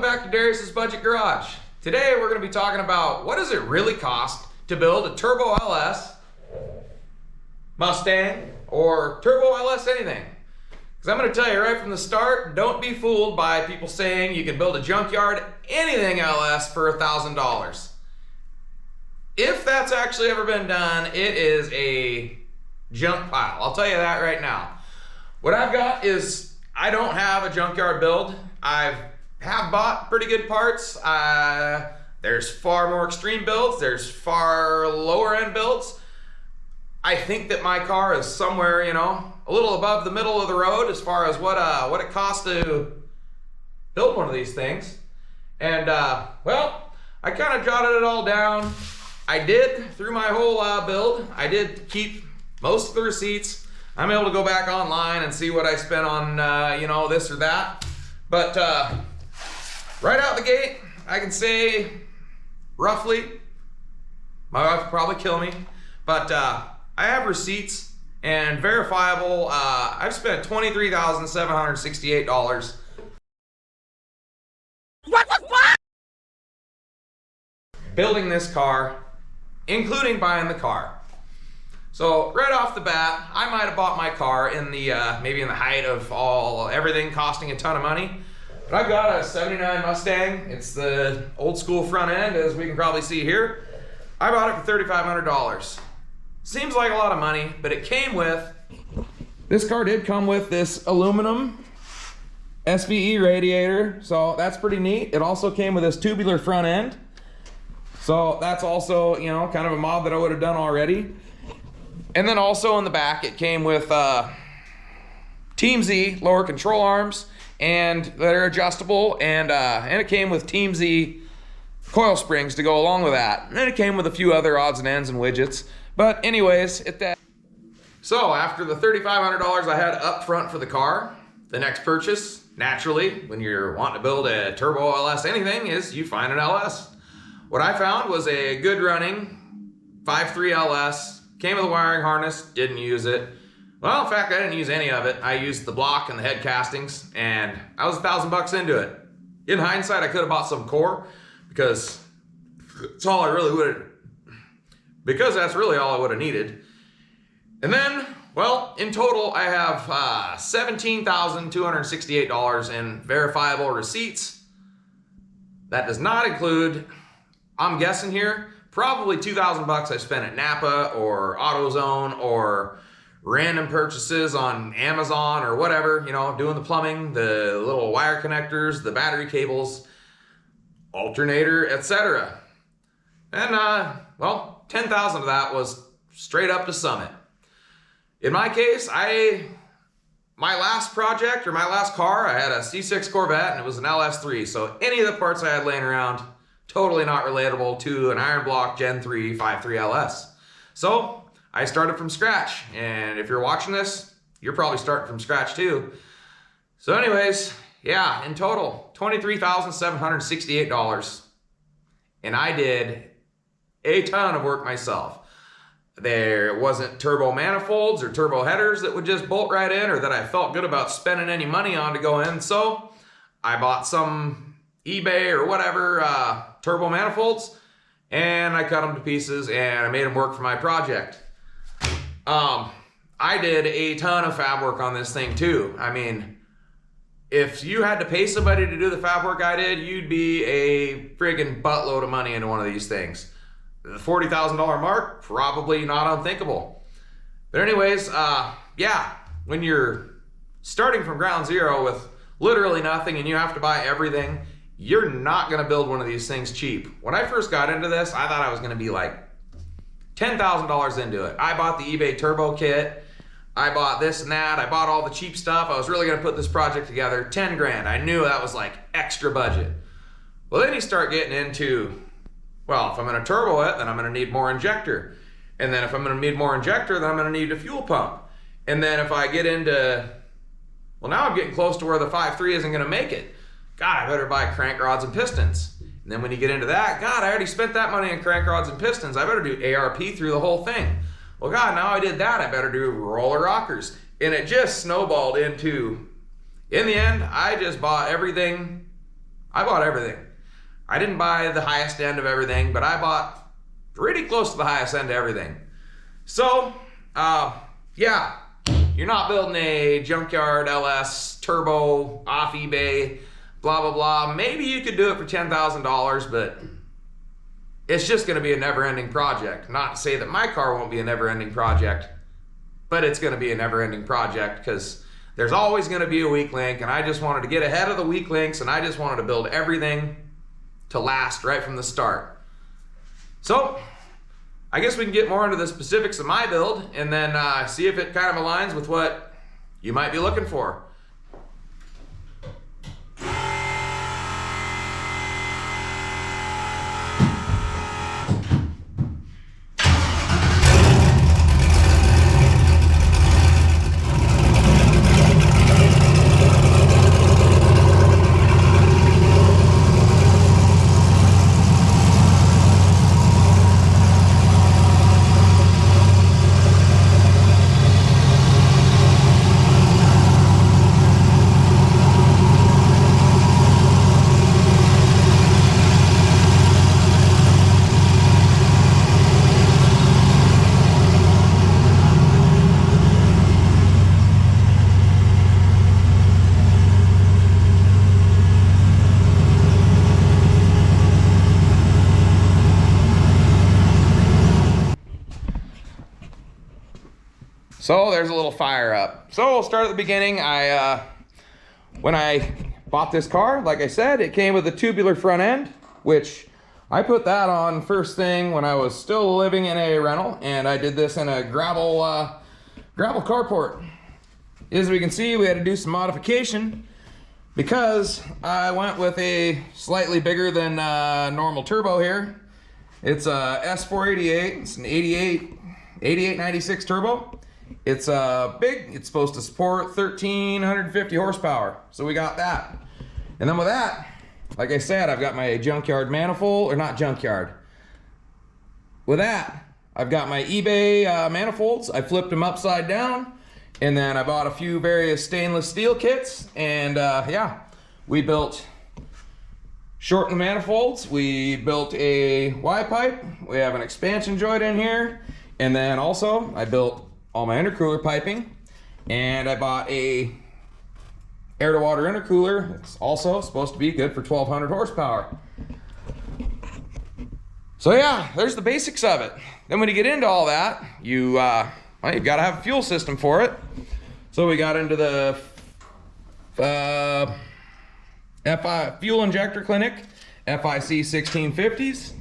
Welcome back to Darius's Budget Garage. Today we're going to be talking about what does it really cost to build a Turbo LS, Mustang, or Turbo LS anything. Because I'm going to tell you right from the start, don't be fooled by people saying you can build a junkyard anything LS for $1,000. If that's actually ever been done, it is a junk pile. I'll tell you that right now. What I've got is, I don't have a junkyard build. I have bought pretty good parts. There's far more extreme builds. There's far lower end builds. I think that my car is somewhere, a little above the middle of the road as far as what it costs to build one of these things. And well, I kind of jotted it all down. I did, through my whole build, I did keep most of the receipts. I'm able to go back online and see what I spent on, this or that. But right out the gate, I can say roughly, my wife will probably kill me, but I have receipts and verifiable. I've spent $23,768. What? Building this car, including buying the car. So right off the bat, I might have bought my car in the maybe in the height of everything costing a ton of money. But I've got a '79 Mustang. It's the old school front end, as we can probably see here. I bought it for $3,500. Seems like a lot of money, but it came with, this car did come with this aluminum SVE radiator, so that's pretty neat. It also came with this tubular front end. So that's also, kind of a mod that I would have done already. And then also in the back, it came with Team Z lower control arms, and that are adjustable, and it came with Team Z coil springs to go along with that. And then it came with a few other odds and ends and widgets. But anyways, so after the $3,500 I had up front for the car, the next purchase, naturally, when you're wanting to build a Turbo LS anything, is you find an LS. What I found was a good running 5.3 LS, came with a wiring harness, didn't use it. Well, in fact, I didn't use any of it. I used the block and the head castings, and I was $1,000 into it. In hindsight, I could have bought some core, because that's all I really would, because that's really all I would have needed. And then, well, in total, I have $17,268 in verifiable receipts. That does not include, I'm guessing here, probably $2,000 I spent at Napa or AutoZone or random purchases on Amazon or whatever, doing the plumbing, the little wire connectors, the battery cables, alternator, etc. And well, 10,000 of that was straight up to Summit. In my case, my last project, or my last car, I had a C6 Corvette, and it was an LS3, so any of the parts I had laying around, totally not relatable to an Iron Block Gen 3 5.3 LS. So I started from scratch, and if you're watching this, you're probably starting from scratch too. So anyways, yeah, in total, $23,768, and I did a ton of work myself. There wasn't turbo manifolds or turbo headers that would just bolt right in, or that I felt good about spending any money on to go in, so I bought some eBay or whatever turbo manifolds, and I cut them to pieces, and I made them work for my project. I did a ton of fab work on this thing too. I mean, if you had to pay somebody to do the fab work I did, you'd be a friggin' buttload of money into one of these things. The $40,000 mark, probably not unthinkable. But anyways, yeah, when you're starting from ground zero with literally nothing and you have to buy everything, you're not gonna build one of these things cheap. When I first got into this, I thought I was gonna be like $10,000 into it. I bought the eBay turbo kit. I bought this and that. I bought all the cheap stuff. I was really gonna put this project together. 10 grand. I knew that was like extra budget. Well, then you start getting into, well, if I'm gonna turbo it, then I'm gonna need more injector. And then if I'm gonna need more injector, then I'm gonna need a fuel pump. And then if I get into, well, now I'm getting close to where the 5.3 isn't gonna make it. God, I better buy crank rods and pistons. And then when you get into that, God, I already spent that money on crank rods and pistons. I better do ARP through the whole thing. Well, God, now I did that, I better do roller rockers. And it just snowballed into, in the end, I just bought everything I bought everything. I didn't buy the highest end of everything, but I bought pretty close to the highest end of everything. So, yeah, you're not building a junkyard LS turbo off eBay, blah, blah, blah. Maybe you could do it for $10,000, but it's just gonna be a never-ending project. Not to say that my car won't be a never-ending project, but it's gonna be a never-ending project because there's always gonna be a weak link, and I just wanted to get ahead of the weak links, and I just wanted to build everything to last right from the start. So, I guess we can get more into the specifics of my build and then see if it kind of aligns with what you might be looking for. So there's a little fire up. So we'll start at the beginning. When I bought this car, like I said, it came with a tubular front end, which I put that on first thing when I was still living in a rental, and I did this in a gravel carport. As we can see, we had to do some modification because I went with a slightly bigger than normal turbo here. It's a S488. It's an 8896 turbo. It's big. It's supposed to support 1,350 horsepower. So we got that. And then with that, like I said, I've got my junkyard manifold, or not junkyard. With that, I've got my eBay manifolds. I flipped them upside down. And then I bought a few various stainless steel kits. And yeah, we built shortened manifolds. We built a Y-pipe. We have an expansion joint in here. And then also, I built all my intercooler piping, and I bought a air-to-water intercooler. It's also supposed to be good for 1,200 horsepower. So yeah, there's the basics of it. Then when you get into all that, you've got to have a fuel system for it. So we got into the fuel injector clinic, FIC 1650s.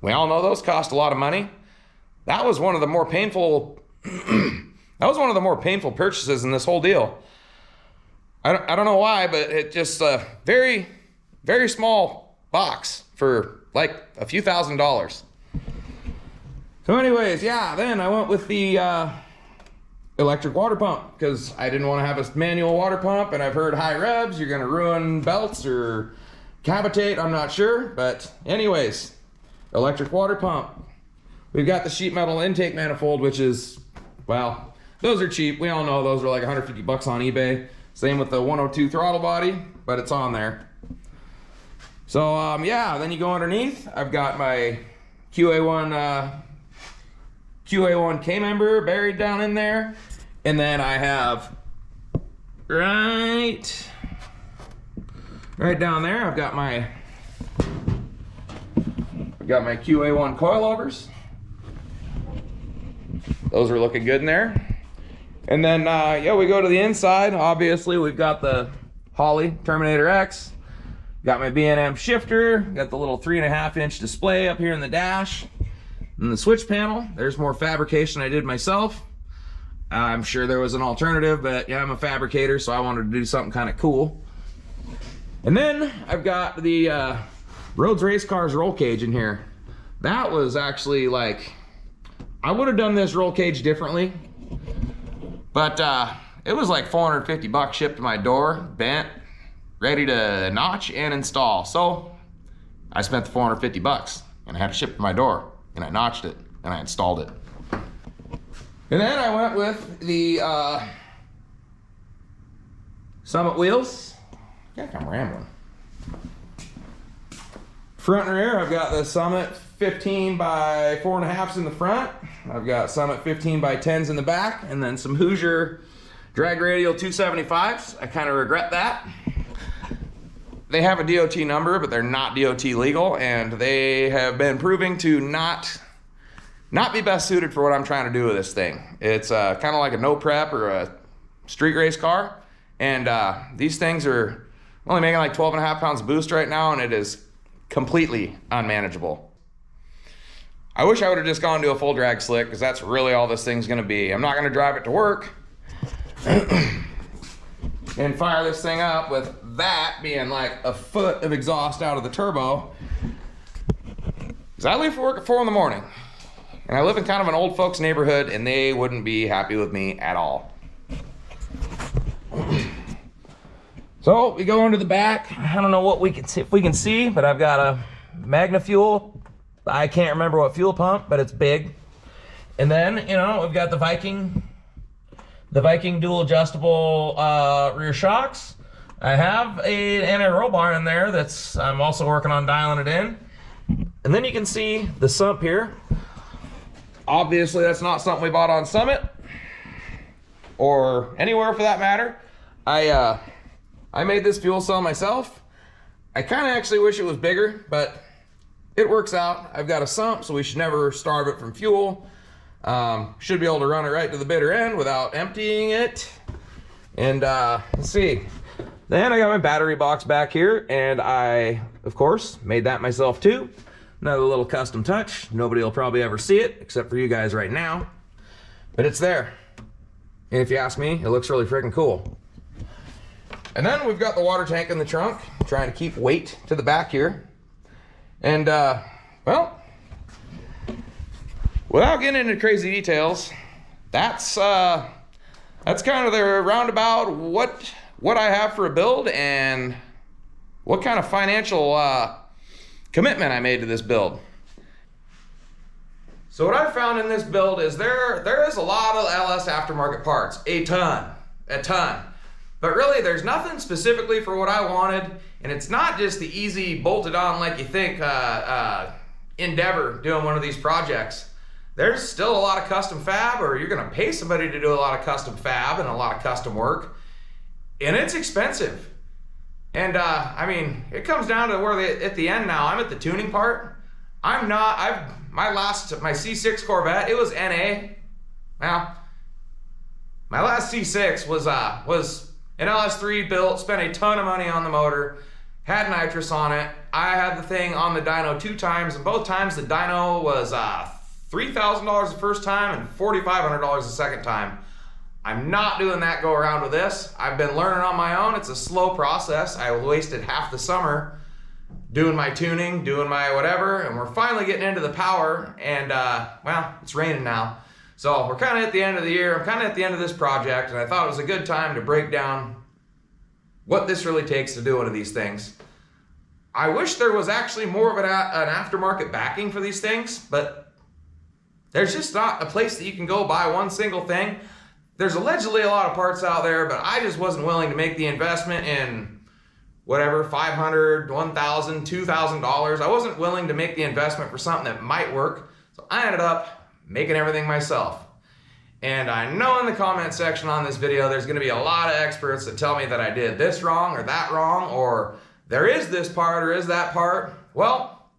We all know those cost a lot of money. That was one of the more painful purchases in this whole deal. I don't know why, but it just a very, very small box for like a few $1,000s. So anyways, yeah, then I went with the electric water pump because I didn't want to have a manual water pump, and I've heard high revs, you're gonna ruin belts or cavitate, I'm not sure. But anyways, electric water pump. We've got the sheet metal intake manifold, which is, well, those are cheap. We all know those are like 150 bucks on eBay. Same with the 102 throttle body, but it's on there. So yeah, then you go underneath. I've got my QA1 K-member buried down in there. And then I have right down there, I've got my QA1 coilovers. Those are looking good in there. And then, yeah, we go to the inside. Obviously, we've got the Holley Terminator X. Got my B&M shifter. Got the little 3.5-inch display up here in the dash. And the switch panel. There's more fabrication I did myself. I'm sure there was an alternative, but yeah, I'm a fabricator, so I wanted to do something kind of cool. And then I've got the Rhodes Race Cars roll cage in here. That was actually like, I would have done this roll cage differently, but it was like 450 bucks shipped to my door, bent, ready to notch and install. So I spent the 450 bucks and I had to ship to my door, and I notched it and I installed it. And then I went with the Summit wheels. I think I'm rambling. Front and rear, I've got the Summit 15 by 4.5s in the front. I've got Summit 15 by 10s in the back, and then some Hoosier drag radial 275s. I kind of regret that. They have a DOT number, but they're not DOT legal, and they have been proving to not be best suited for what I'm trying to do with this thing. It's kind of like a no prep or a street race car, and these things are only making like 12.5 pounds of boost right now, and it is completely unmanageable. I wish I would have just gone to a full drag slick, because that's really all this thing's gonna be. I'm not gonna drive it to work and fire this thing up with that being like a foot of exhaust out of the turbo. Because I leave for work at 4 in the morning, and I live in kind of an old folks neighborhood, and they wouldn't be happy with me at all. So we go into the back. I don't know what we can see, if we can see, but I've got a Magna Fuel. I can't remember what fuel pump, but it's big. And then, you know, we've got the Viking dual adjustable rear shocks. I have an anti-roll bar in there I'm also working on dialing it in. And then you can see the sump here. Obviously, that's not something we bought on Summit or anywhere for that matter. I made this fuel cell myself. I kind of actually wish it was bigger, but it works out. I've got a sump, so we should never starve it from fuel. Should be able to run it right to the bitter end without emptying it. And let's see. Then I got my battery box back here, and I, of course, made that myself too. Another little custom touch. Nobody will probably ever see it, except for you guys right now. But it's there. And if you ask me, it looks really freaking cool. And then we've got the water tank in the trunk, trying to keep weight to the back here. And, well, without getting into crazy details, that's kind of the roundabout what I have for a build and what kind of financial commitment I made to this build. So what I've found in this build is there is a lot of LS aftermarket parts, a ton. But really, there's nothing specifically for what I wanted, and it's not just the easy bolted on like you think endeavor doing one of these projects. There's still a lot of custom fab, or you're gonna pay somebody to do a lot of custom fab and a lot of custom work, and it's expensive. And I mean, it comes down to where at the end now, I'm at the tuning part. My C6 Corvette, it was NA. Well, my last C6 was an LS3 built, spent a ton of money on the motor, had nitrous on it. I had the thing on the dyno 2 times, and both times the dyno was $3,000 the first time and $4,500 the second time. I'm not doing that go around with this. I've been learning on my own. It's a slow process. I wasted half the summer doing my tuning, doing my whatever, and we're finally getting into the power, and well, it's raining now. So we're kind of at the end of the year. I'm kind of at the end of this project, and I thought it was a good time to break down what this really takes to do one of these things. I wish there was actually more of an aftermarket backing for these things, but there's just not a place that you can go buy one single thing. There's allegedly a lot of parts out there, but I just wasn't willing to make the investment in whatever, $500, $1,000, $2,000. I wasn't willing to make the investment for something that might work, so I ended up making everything myself. And I know in the comment section on this video, there's gonna be a lot of experts that tell me that I did this wrong or that wrong, or there is this part or is that part. Well,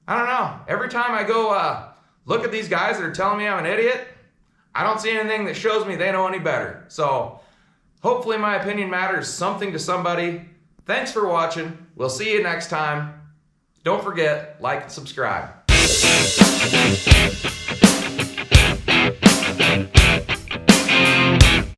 I don't know. Every time I go look at these guys that are telling me I'm an idiot, I don't see anything that shows me they know any better. So hopefully my opinion matters something to somebody. Thanks for watching. We'll see you next time. Don't forget, like and subscribe.